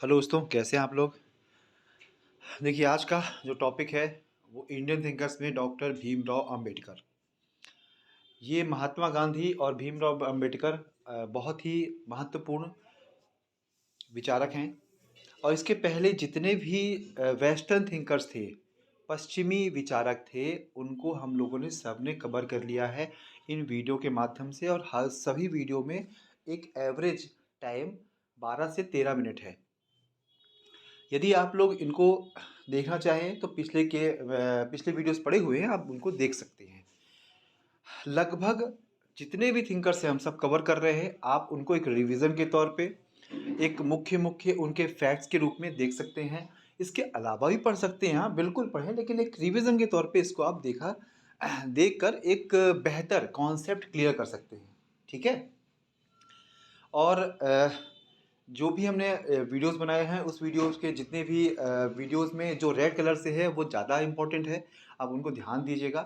Hello दोस्तों, कैसे हैं आप लोग? देखिए, आज का जो टॉपिक है वो इंडियन थिंकर्स में डॉक्टर भीमराव अंबेडकर। ये महात्मा गांधी और भीमराव अंबेडकर बहुत ही महत्वपूर्ण विचारक हैं। और इसके पहले जितने भी वेस्टर्न थिंकर्स थे, पश्चिमी विचारक थे, उनको हम लोगों ने सबने कवर कर लिया है इन वीडियो के माध्यम से। और हर सभी वीडियो में एक एवरेज टाइम 12 से 13 मिनट है। यदि आप लोग इनको देखना चाहें तो पिछले वीडियोस पड़े हुए हैं, आप उनको देख सकते हैं। लगभग जितने भी थिंकर्स हैं हम सब कवर कर रहे हैं। आप उनको एक रिवीजन के तौर पे, एक मुख्य मुख्य उनके फैक्ट्स के रूप में देख सकते हैं। इसके अलावा भी पढ़ सकते हैं, हाँ बिल्कुल पढ़ें, लेकिन एक रिवीजन के तौर पे इसको आप देखकर एक बेहतर कॉन्सेप्ट क्लियर कर सकते हैं। ठीक है। और जो भी हमने वीडियोस बनाए हैं, उस वीडियोस के जितने भी वीडियोस में जो रेड कलर से है वो ज़्यादा इम्पोर्टेंट है। आप उनको ध्यान दीजिएगा।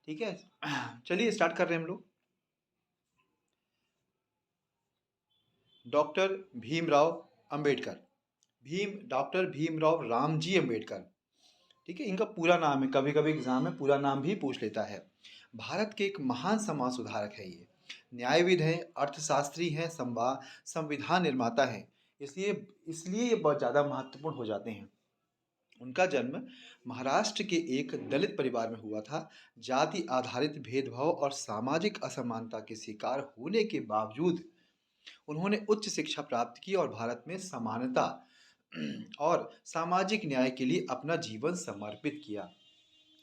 ठीक है। चलिए स्टार्ट कर रहे हैं हम लोग। डॉक्टर भीमराव अंबेडकर। डॉक्टर भीमराव रामजी अंबेडकर। ठीक है, इनका पूरा नाम है, कभी कभी एग्जाम में पूरा नाम भी पूछ लेता है। भारत के एक महान समाज सुधारक है ये। न्यायविद हैं, अर्थशास्त्री हैं, संविधान निर्माता हैं। इसलिए इसलिए ये बहुत ज़्यादा महत्वपूर्ण हो जाते हैं। उनका जन्म महाराष्ट्र के एक दलित परिवार में हुआ था। जाति आधारित भेदभाव और सामाजिक असमानता के शिकार होने के बावजूद उन्होंने उच्च शिक्षा प्राप्त की और भारत में समानता और सामाजिक न्याय के लिए अपना जीवन समर्पित किया।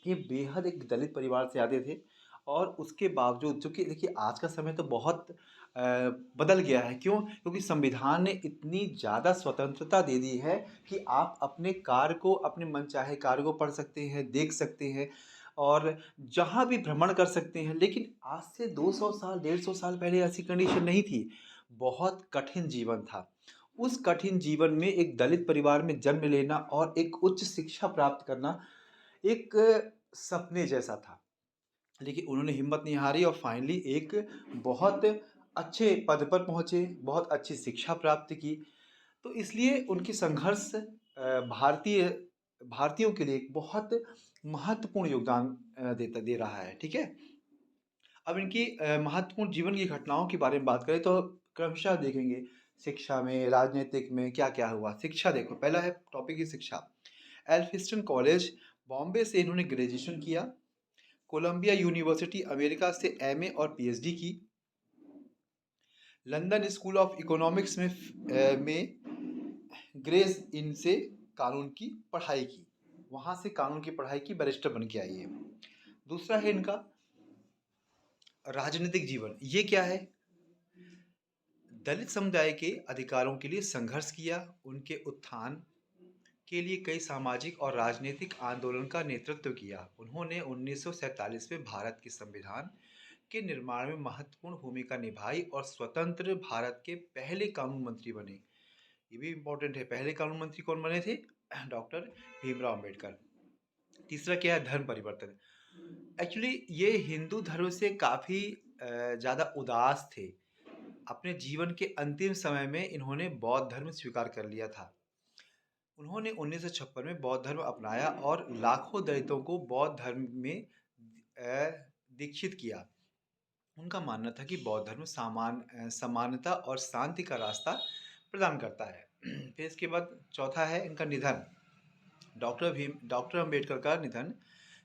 ये बेहद एक दलित परिवार से आते थे। और उसके बावजूद, चूँकि देखिए आज का समय तो बहुत बदल गया है। क्यों? क्योंकि संविधान ने इतनी ज़्यादा स्वतंत्रता दे दी है कि आप अपने कार्य को, अपने मनचाहे कार्य को पढ़ सकते हैं, देख सकते हैं और जहाँ भी भ्रमण कर सकते हैं। लेकिन आज से 200 साल, 150 साल पहले ऐसी कंडीशन नहीं थी। बहुत कठिन जीवन था। उस कठिन जीवन में एक दलित परिवार में जन्म लेना और एक उच्च शिक्षा प्राप्त करना एक सपने जैसा था। लेकिन उन्होंने हिम्मत नहीं हारी और फाइनली एक बहुत अच्छे पद पर पहुँचे, बहुत अच्छी शिक्षा प्राप्त की। तो इसलिए उनकी संघर्ष भारतीयों के लिए एक बहुत महत्वपूर्ण योगदान दे रहा है। ठीक है। अब इनकी महत्वपूर्ण जीवन की घटनाओं के बारे में बात करें तो क्रमशः देखेंगे शिक्षा में, राजनीतिक में क्या क्या हुआ। शिक्षा देखो, पहला है टॉपिक की शिक्षा। एल्फिस्टन कॉलेज बॉम्बे से इन्होंने ग्रेजुएशन किया। कोलंबिया यूनिवर्सिटी अमेरिका से एमए और पीएचडी की। लंदन स्कूल ऑफ इकोनॉमिक्स में ग्रेस इन से कानून की पढ़ाई की। वहाँ से कानून की पढ़ाई की, बैरिस्टर बन के आई है। दूसरा है इनका राजनीतिक जीवन। ये क्या है? दलित समुदाय के अधिकारों के लिए संघर्ष किया। उनके उत्थान के लिए कई सामाजिक और राजनीतिक आंदोलन का नेतृत्व किया। उन्होंने 1947 में भारत के संविधान के निर्माण में महत्वपूर्ण भूमिका निभाई और स्वतंत्र भारत के पहले कानून मंत्री बने। ये भी इम्पोर्टेंट है, पहले कानून मंत्री कौन बने थे? डॉक्टर भीमराव अंबेडकर। तीसरा क्या है? धर्म परिवर्तन। एक्चुअली ये हिंदू धर्म से काफ़ी ज़्यादा उदास थे। अपने जीवन के अंतिम समय में इन्होंने बौद्ध धर्म स्वीकार कर लिया था। उन्होंने 1956 में बौद्ध धर्म अपनाया और लाखों दलितों को बौद्ध धर्म में दीक्षित किया। उनका मानना था कि बौद्ध धर्म समानता और शांति का रास्ता प्रदान करता है। फिर इसके बाद चौथा है इनका निधन। डॉक्टर अंबेडकर का निधन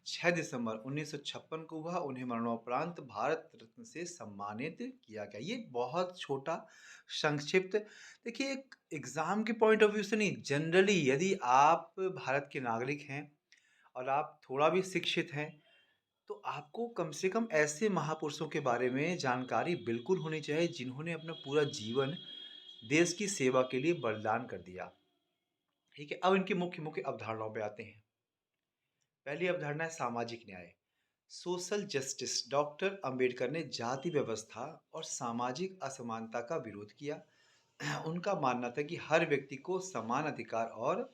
6 दिसंबर 1956 को हुआ। उन्हें मरणोपरांत भारत रत्न से सम्मानित किया गया। ये बहुत छोटा संक्षिप्त। देखिए, एक एग्ज़ाम के पॉइंट ऑफ व्यू से नहीं, जनरली यदि आप भारत के नागरिक हैं और आप थोड़ा भी शिक्षित हैं तो आपको कम से कम ऐसे महापुरुषों के बारे में जानकारी बिल्कुल होनी चाहिए जिन्होंने अपना पूरा जीवन देश की सेवा के लिए बलिदान कर दिया। ठीक है। अब इनकी मुख्य मुख्य अवधारणाओं पे आते हैं। पहली अवधारणा है सामाजिक न्याय, सोशल जस्टिस। डॉक्टर अंबेडकर ने जाति व्यवस्था और सामाजिक असमानता का विरोध किया। उनका मानना था कि हर व्यक्ति को समान अधिकार और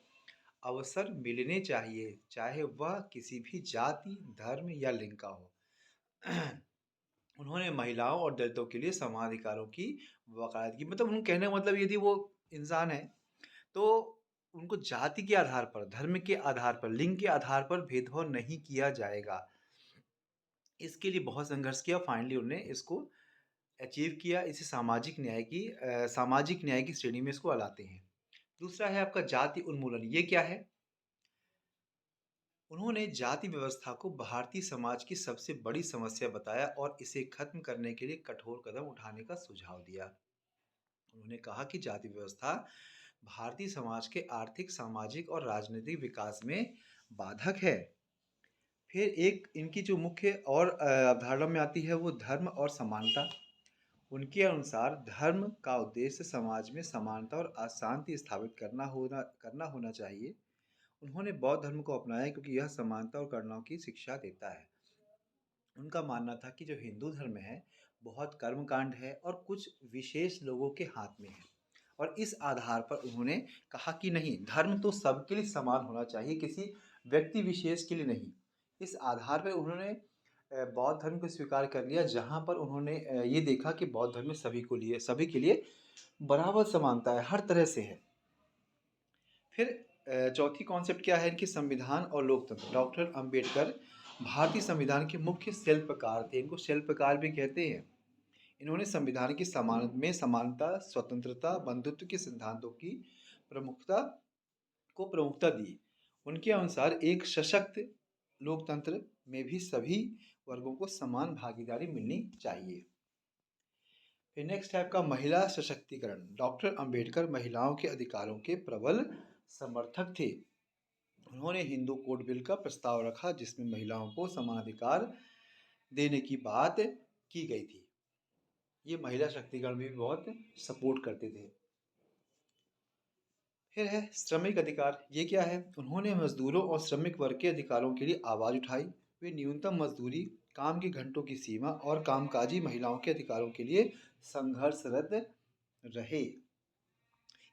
अवसर मिलने चाहिए, चाहे वह किसी भी जाति, धर्म या लिंग का हो। उन्होंने महिलाओं और दलितों के लिए समान अधिकारों की वकालत की। मतलब उनके कहने का मतलब, यदि वो इंसान है तो उनको जाति के आधार पर, धर्म के आधार पर, लिंग के आधार पर भेदभाव नहीं किया जाएगा। इसके लिए बहुत संघर्ष किया, फाइनली उन्होंने इसको अचीव किया। इसे सामाजिक न्याय की श्रेणी में इसको लाते हैं। दूसरा है आपका जाति उन्मूलन। ये क्या है? उन्होंने जाति व्यवस्था को भारतीय समाज की सबसे बड़ी समस्या बताया और इसे खत्म करने के लिए कठोर कदम उठाने का सुझाव दिया। उन्होंने कहा कि जाति व्यवस्था भारतीय समाज के आर्थिक, सामाजिक और राजनीतिक विकास में बाधक है। फिर एक इनकी जो मुख्य और अवधारणा में आती है वो धर्म और समानता। उनके अनुसार धर्म का उद्देश्य समाज में समानता और अशांति स्थापित करना होना चाहिए। उन्होंने बौद्ध धर्म को अपनाया क्योंकि यह समानता और करुणा की शिक्षा देता है। उनका मानना था कि जो हिंदू धर्म है बहुत कर्मकांड है और कुछ विशेष लोगों के हाथ में है, और इस आधार पर उन्होंने कहा कि नहीं, धर्म तो सबके लिए समान होना चाहिए, किसी व्यक्ति विशेष के लिए नहीं। इस आधार पर उन्होंने बौद्ध धर्म को स्वीकार कर लिया, जहाँ पर उन्होंने ये देखा कि बौद्ध धर्म में सभी के लिए बराबर समानता है, हर तरह से है। फिर चौथी कॉन्सेप्ट क्या है इनकी? संविधान और लोकतंत्र। डॉक्टर अंबेडकर भारतीय संविधान के मुख्य शिल्पकार थे, इनको शिल्पकार भी कहते हैं। इन्होंने संविधान की समानता, स्वतंत्रता, बंधुत्व के सिद्धांतों की प्रमुखता प्रमुखता दी। उनके अनुसार एक सशक्त लोकतंत्र में भी सभी वर्गों को समान भागीदारी मिलनी चाहिए। फिर नेक्स्ट है आपका महिला सशक्तिकरण। डॉक्टर अंबेडकर महिलाओं के अधिकारों के प्रबल समर्थक थे। उन्होंने हिंदू कोड बिल का प्रस्ताव रखा जिसमें महिलाओं को समान अधिकार देने की बात की गई थी। ये महिला शक्तिकरण में भी बहुत सपोर्ट करते थे। फिर है श्रमिक अधिकार। ये क्या है? उन्होंने मजदूरों और श्रमिक वर्ग के अधिकारों के लिए आवाज उठाई। वे न्यूनतम मजदूरी, काम के घंटों की सीमा और कामकाजी महिलाओं के अधिकारों के लिए संघर्षरत रहे।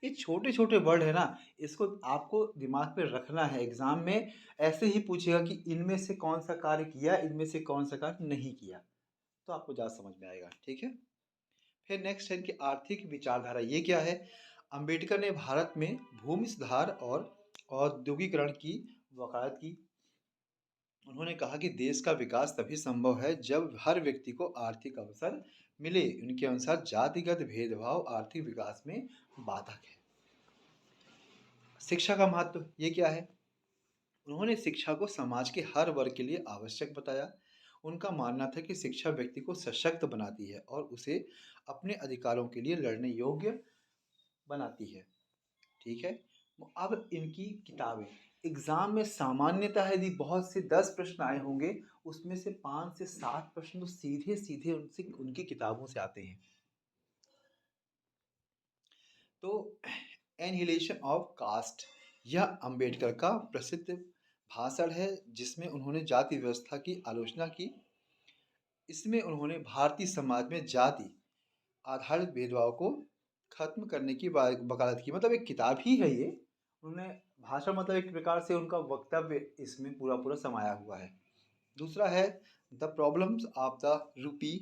ये छोटे छोटे वर्ड है ना, इसको आपको दिमाग पे रखना है। एग्जाम में ऐसे ही पूछेगा कि इनमें से कौन सा कार्य किया, इनमें से कौन सा कार्य नहीं किया, तो आपको ज़्यादा समझ में आएगा। ठीक है। फिर नेक्स्ट है इनकी आर्थिक विचारधारा। ये क्या है? अंबेडकर ने भारत में भूमि सुधार और औद्योगिकरण की वकालत की। उन्होंने कहा कि देश का विकास तभी संभव है जब हर व्यक्ति को आर्थिक अवसर मिले। उनके अनुसार जातिगत भेदभाव आर्थिक विकास में बाधक है। शिक्षा का महत्व। ये क्या है? उन्होंने शिक्षा को समाज के हर वर्ग के लिए आवश्यक बताया। उनका मानना था कि शिक्षा व्यक्ति को सशक्त बनाती है और उसे अपने अधिकारों के लिए लड़ने योग्य बनाती है। ठीक है। अब इनकी किताबें एग्जाम में सामान्यतः यदि बहुत से 10 प्रश्न आए होंगे, उसमें से 5 से 7 प्रश्न तो सीधे सीधे उनकी किताबों से आते हैं। तो एनहिलेशन ऑफ कास्ट, यह अंबेडकर का प्रसिद्ध भाषण है जिसमें उन्होंने जाति व्यवस्था की आलोचना की। इसमें उन्होंने भारतीय समाज में जाति आधारित भेदभाव को खत्म करने की वकालत की। मतलब एक किताब ही है ये। उन्होंने भाषण, मतलब एक प्रकार से उनका वक्तव्य इसमें पूरा पूरा समाया हुआ है। दूसरा है the problems of the rupee,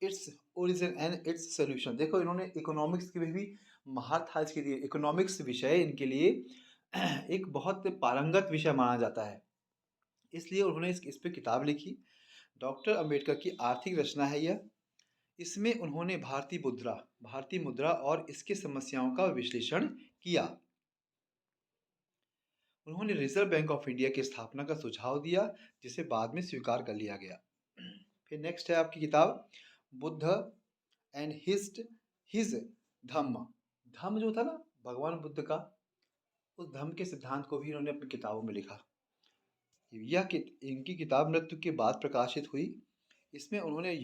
its origin and its solution. देखो, इन्होंने इकोनॉमिक्स के भी महारत हासिल की। इकोनॉमिक्स विषय इनके लिए एक बहुत पारंगत विषय माना जाता है, इसलिए उन्होंने इस पर किताब लिखी। डॉक्टर अंबेडकर की आर्थिक रचना है यह। इसमें उन्होंने भारतीय मुद्रा और इसके समस्याओं का विश्लेषण किया। उन्होंने रिजर्व बैंक ऑफ इंडिया की स्थापना का सुझाव दिया जिसे बाद में स्वीकार कर लिया गया। फिर नेक्स्ट है आपकी किताब बुद्ध एंड हिज धम्म। धम्म जो था ना भगवान बुद्ध का, उस धम्म के सिद्धांत को भी इन्होंने अपनी किताबों में लिखा। इनकी किताब मृत्यु के बाद प्रकाशित हुई। इसमें उन्होंने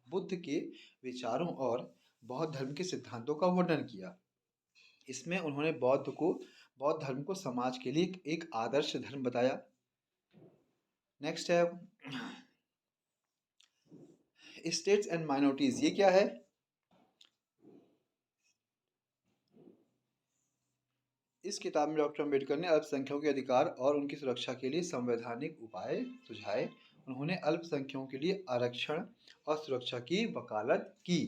बुद्ध के विचारों और बौद्ध धर्म के सिद्धांतों का वर्णन किया। इसमें उन्होंने बौद्ध धर्म को समाज के लिए एक आदर्श धर्म बताया। नेक्स्ट है स्टेट्स एंड माइनॉरिटीज। ये क्या है? इस किताब में डॉक्टर अंबेडकर ने अल्पसंख्यकों के अधिकार और उनकी सुरक्षा के लिए संवैधानिक उपाय सुझाए। उन्होंने अल्पसंख्यकों के लिए आरक्षण और सुरक्षा की वकालत की।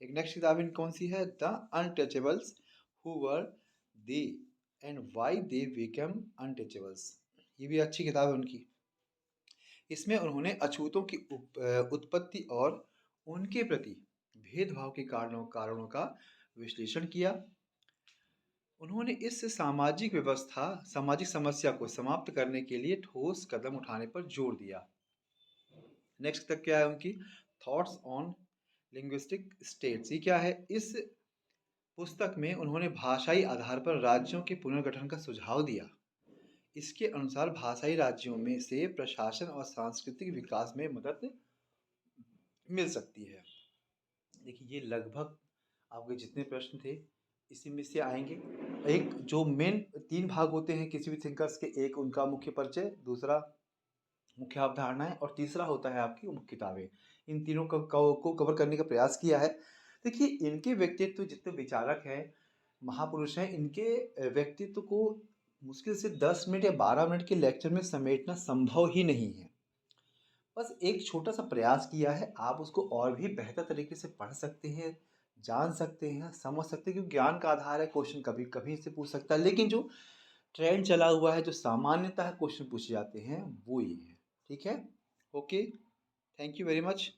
एक नेक्स्ट किताब कौन सी है? The untouchables who were they and why they become untouchables. ये भी अच्छी किताब है उनकी। इसमें उन्होंने अछूतों की उत्पत्ति और उनके प्रति भेदभाव के कारणों का विश्लेषण किया। उन्होंने इस सामाजिक समस्या को समाप्त करने के लिए ठोस कदम उठाने पर जोर दिया। नेक्स्ट तक क्या है उनकी, थॉट्स ऑन लिंग्विस्टिक स्टेट्स। ये क्या है, इस पुस्तक में उन्होंने भाषाई आधार पर राज्यों के पुनर्गठन का सुझाव दिया। इसके अनुसार भाषाई राज्यों में से प्रशासन और सांस्कृतिक विकास में मदद मिल सकती है। देखिए ये लगभग आपके जितने प्रश्न थे इसी में से आएंगे। एक जो मेन 3 भाग होते हैं किसी भी थिंकर्स के, एक उनका मुख्य परिचय, दूसरा मुख्य अवधारणाएं और तीसरा होता है आपकी मुख्य किताबें। इन तीनों को कवर करने का प्रयास किया है। देखिए इनके व्यक्तित्व जितने विचारक हैं, महापुरुष हैं, इनके व्यक्तित्व को मुश्किल से 10 मिनट या 12 मिनट के लेक्चर में समेटना संभव ही नहीं है। बस एक छोटा सा प्रयास किया है, आप उसको और भी बेहतर तरीके से पढ़ सकते हैं, जान सकते हैं, समझ सकते हैं, क्योंकि ज्ञान का आधार है, क्वेश्चन कभी कभी से पूछ सकता है, लेकिन जो ट्रेंड चला हुआ है, जो सामान्यतः क्वेश्चन पूछे जाते हैं वो ये है। ठीक है, okay, thank you very much.